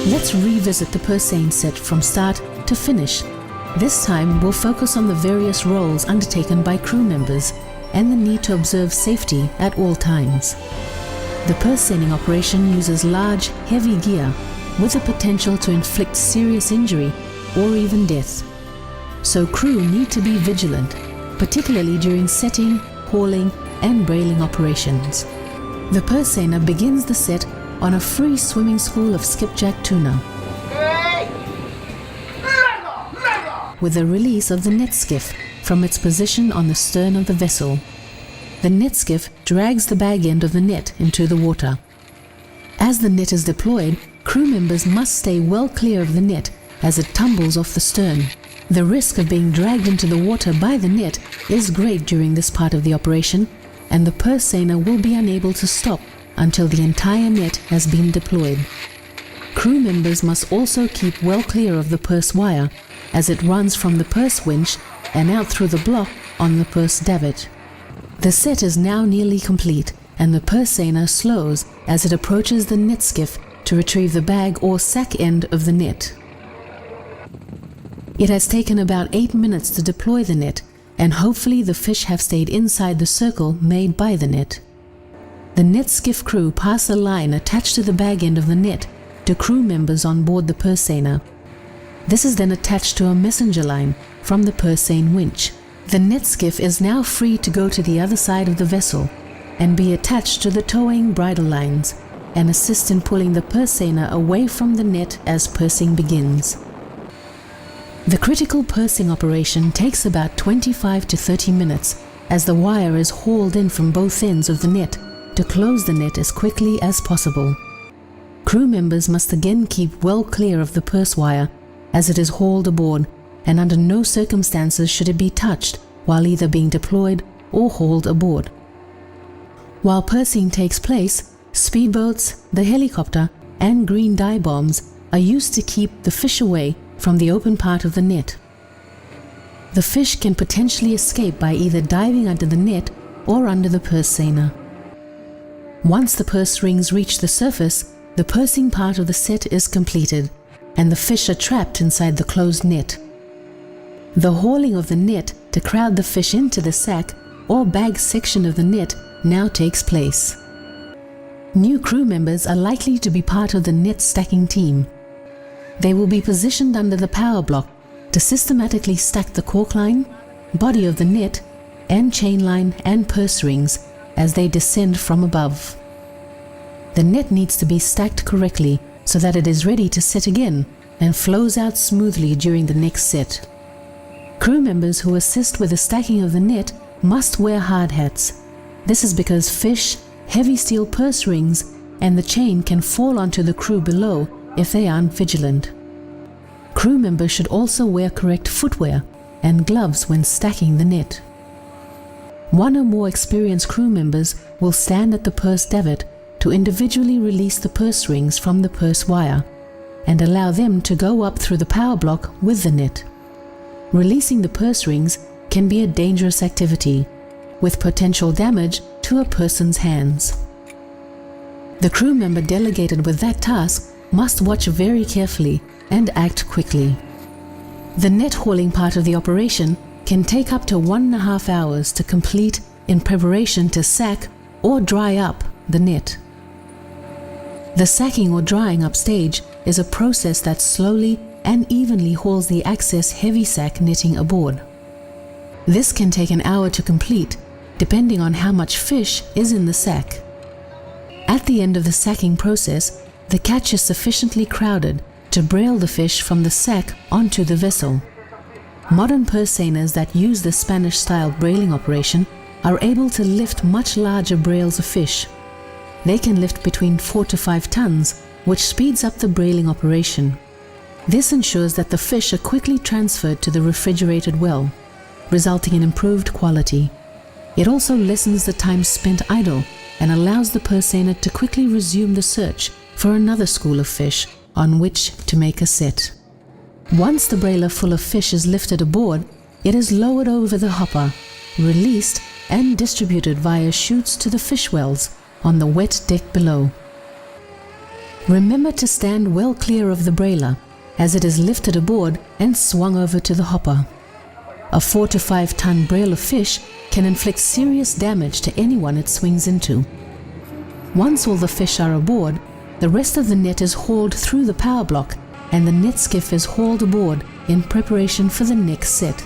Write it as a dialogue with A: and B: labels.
A: Let's revisit the purse seine set from start to finish. This time we'll focus on the various roles undertaken by crew members and the need to observe safety at all times. The purse seining operation uses large, heavy gear with the potential to inflict serious injury or even death. So crew need to be vigilant, particularly during setting, hauling and brailing operations. The purse seiner begins the set on a free swimming school of skipjack tuna with the release of the net skiff from its position on the stern of the vessel. The net skiff drags the bag end of the net into the water. As the net is deployed, crew members must stay well clear of the net as it tumbles off the stern. The risk of being dragged into the water by the net is great during this part of the operation, and the purse seiner will be unable to stop until the entire net has been deployed. Crew members must also keep well clear of the purse wire as it runs from the purse winch and out through the block on the purse davit. The set is now nearly complete, and the purse seiner slows as it approaches the net skiff to retrieve the bag or sack end of the net. It has taken about 8 minutes to deploy the net, and hopefully the fish have stayed inside the circle made by the net. The net skiff crew pass a line attached to the bag end of the net to crew members on board the purse seiner. This is then attached to a messenger line from the purse seine winch. The net skiff is now free to go to the other side of the vessel and be attached to the towing bridle lines and assist in pulling the purse seiner away from the net as pursing begins. The critical pursing operation takes about 25 to 30 minutes as the wire is hauled in from both ends of the net to close the net as quickly as possible. Crew members must again keep well clear of the purse wire as it is hauled aboard, and under no circumstances should it be touched while either being deployed or hauled aboard. While pursing takes place, speedboats, the helicopter and green dye bombs are used to keep the fish away from the open part of the net. The fish can potentially escape by either diving under the net or under the purse seiner. Once the purse rings reach the surface, the pursing part of the set is completed and the fish are trapped inside the closed net. The hauling of the net to crowd the fish into the sack or bag section of the net now takes place. New crew members are likely to be part of the net stacking team. They will be positioned under the power block to systematically stack the cork line, body of the net, and chain line and purse rings as they descend from above. The net needs to be stacked correctly so that it is ready to set again and flows out smoothly during the next set. Crew members who assist with the stacking of the net must wear hard hats. This is because fish, heavy steel purse rings, and the chain can fall onto the crew below if they aren't vigilant. Crew members should also wear correct footwear and gloves when stacking the net. One or more experienced crew members will stand at the purse davit to individually release the purse rings from the purse wire and allow them to go up through the power block with the net. Releasing the purse rings can be a dangerous activity with potential damage to a person's hands. The crew member delegated with that task must watch very carefully and act quickly. The net hauling part of the operation can take up to 1.5 hours to complete in preparation to sack or dry up the net. The sacking or drying up stage is a process that slowly and evenly hauls the excess heavy sack netting aboard. This can take an hour to complete, depending on how much fish is in the sack. At the end of the sacking process, the catch is sufficiently crowded to brail the fish from the sack onto the vessel. Modern purse seiners that use the Spanish-style brailing operation are able to lift much larger brails of fish. They can lift between 4 to 5 tons, which speeds up the brailing operation. This ensures that the fish are quickly transferred to the refrigerated well, resulting in improved quality. It also lessens the time spent idle and allows the purse seiner to quickly resume the search for another school of fish on which to make a set. Once the brailer full of fish is lifted aboard, it is lowered over the hopper, released and distributed via chutes to the fish wells on the wet deck below. Remember to stand well clear of the brailer, as it is lifted aboard and swung over to the hopper. A 4 to 5 ton brail of fish can inflict serious damage to anyone it swings into. Once all the fish are aboard, the rest of the net is hauled through the power block and the net skiff is hauled aboard in preparation for the next set.